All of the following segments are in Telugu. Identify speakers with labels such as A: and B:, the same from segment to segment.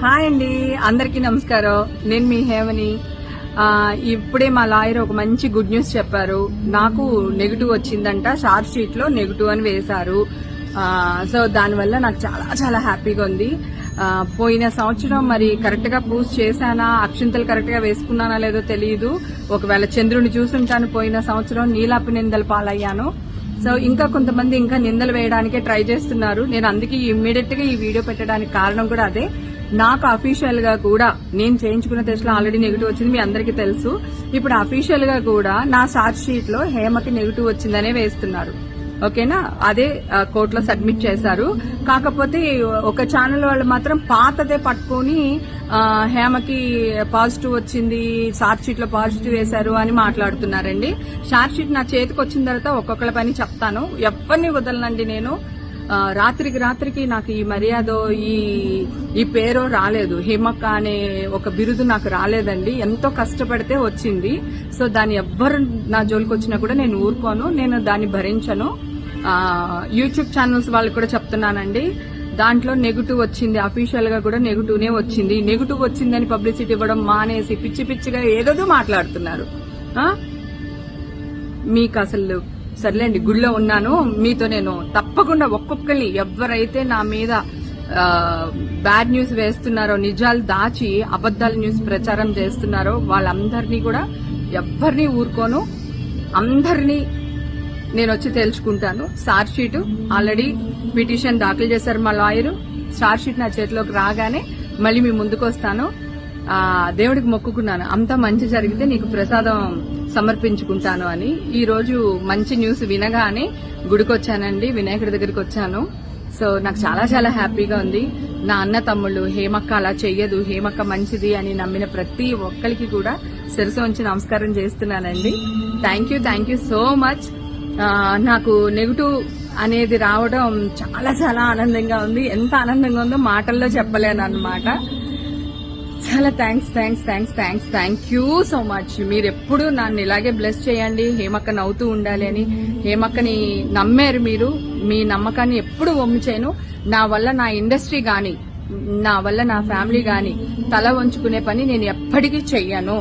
A: హాయ్ అండి, అందరికీ నమస్కారం. నేను మీ హేమని. ఇప్పుడే మా లాయర్ ఒక మంచి గుడ్ న్యూస్ చెప్పారు. నాకు నెగిటివ్ వచ్చిందంట, షార్ట్ షీట్ లో నెగిటివ్ అని వేశారు. సో దానివల్ల నాకు చాలా చాలా హ్యాపీగా ఉంది. పోయిన సంవత్సరం మరి కరెక్ట్ గా పూజ చేశానా, అక్షింతలు కరెక్ట్ గా వేసుకున్నానా లేదో తెలియదు. ఒకవేళ చంద్రుని చూసుంటాను, పోయిన సంవత్సరం నీలాపి నిందలు పాలయ్యాను. సో ఇంకా కొంతమంది ఇంకా నిందలు వేయడానికే ట్రై చేస్తున్నారు. నేను అందుకే ఇమ్మీడియట్ గా ఈ వీడియో పెట్టడానికి కారణం కూడా అదే. నాకు అఫీషియల్ గా కూడా నేను చేయించుకున్న టెస్ట్ లో ఆల్రెడీ నెగిటివ్ వచ్చింది, మీ అందరికీ తెలుసు. ఇప్పుడు అఫీషియల్ గా కూడా నా షార్ట్ షీట్ లో హేమకి నెగిటివ్ వచ్చిందనే వేస్తున్నారు. ఓకేనా, అదే కోర్టులో సబ్మిట్ చేశారు. కాకపోతే ఒక ఛానల్ వాళ్ళు మాత్రం పాతదే పట్టుకుని హేమకి పాజిటివ్ వచ్చింది, షార్ట్ షీట్ లో పాజిటివ్ వేశారు అని మాట్లాడుతున్నారండి. షార్ట్ షీట్ నా చేతికి వచ్చిన తర్వాత ఒక్కొక్కళ్ళ పని చెప్తాను, ఎవరిని వదలనండి. నేను రాత్రికి నాకు ఈ మర్యాద ఈ పేరు రాలేదు. హేమక్క అనే ఒక బిరుదు నాకు రాలేదండి. ఎంతో కష్టపడితే వచ్చింది. సో దాన్ని ఎవ్వరు నా జోలికి వచ్చినా కూడా నేను ఊరుకోను, నేను దాన్ని భరించను. యూట్యూబ్ ఛానల్స్ వాళ్ళు కూడా చెప్తున్నానండి, దాంట్లో నెగిటివ్ వచ్చింది, అఫీషియల్ గా కూడా నెగిటివ్నే వచ్చింది. నెగిటివ్ వచ్చిందని పబ్లిసిటీ ఇవ్వడం మానేసి పిచ్చి పిచ్చిగా ఏదో మాట్లాడుతున్నారు. మీకు అసలు సర్లేండి, గుడిలో ఉన్నాను, మీతో నేను తప్పకుండా ఒక్కొక్కరిని ఎవరైతే నా మీద బ్యాడ్ న్యూస్ వేస్తున్నారో, నిజాలు దాచి అబద్దాల న్యూస్ ప్రచారం చేస్తున్నారో వాళ్ళందరినీ కూడా ఎవ్వరిని ఊరుకోను. అందరినీ నేను వచ్చి తెలుసుకుంటాను. షార్ట్ షీట్ ఆల్రెడీ పిటిషన్ దాఖలు చేశారు మా లాయరు. షార్ట్ షీట్ నా చేతిలోకి రాగానే మళ్ళీ మీ ముందుకు వస్తాను. దేవుడికి మొక్కుకున్నాను, అంతా మంచి జరిగితే నీకు ప్రసాదం సమర్పించుకుంటాను అని. ఈ రోజు మంచి న్యూస్ వినగానే గుడికి వచ్చానండి, వినాయకుడి దగ్గరికి వచ్చాను. సో నాకు చాలా చాలా హ్యాపీగా ఉంది. నా అన్న తమ్ముళ్ళు హేమక్క అలా చెయ్యదు, హేమక్క మంచిది అని నమ్మిన ప్రతి ఒక్కరికి కూడా శిరసు ఉంచి నమస్కారం చేస్తున్నానండి. Thank you so much. నాకు నెగిటివ్ అనేది రావడం చాలా చాలా ఆనందంగా ఉంది. ఎంత ఆనందంగా ఉందో మాటల్లో చెప్పలేను అన్నమాట. చాలా థ్యాంక్ యూ సో మచ్. మీరు ఎప్పుడు నన్ను ఇలాగే బ్లెస్ చేయండి, హేమక్క నవ్వుతూ ఉండాలి అని. హేమక్కని నమ్మారు మీరు, మీ నమ్మకాన్ని ఎప్పుడు వమ్ము చేయను. నా వల్ల నా ఇండస్ట్రీ గాని, నా వల్ల నా ఫ్యామిలీ గాని తల వంచుకునే పని నేను ఎప్పటికీ చెయ్యను.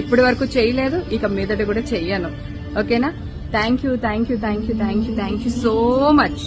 A: ఇప్పటి వరకు చేయలేదు, ఇక మీదట కూడా చెయ్యను. ఓకేనా? Thank you so much.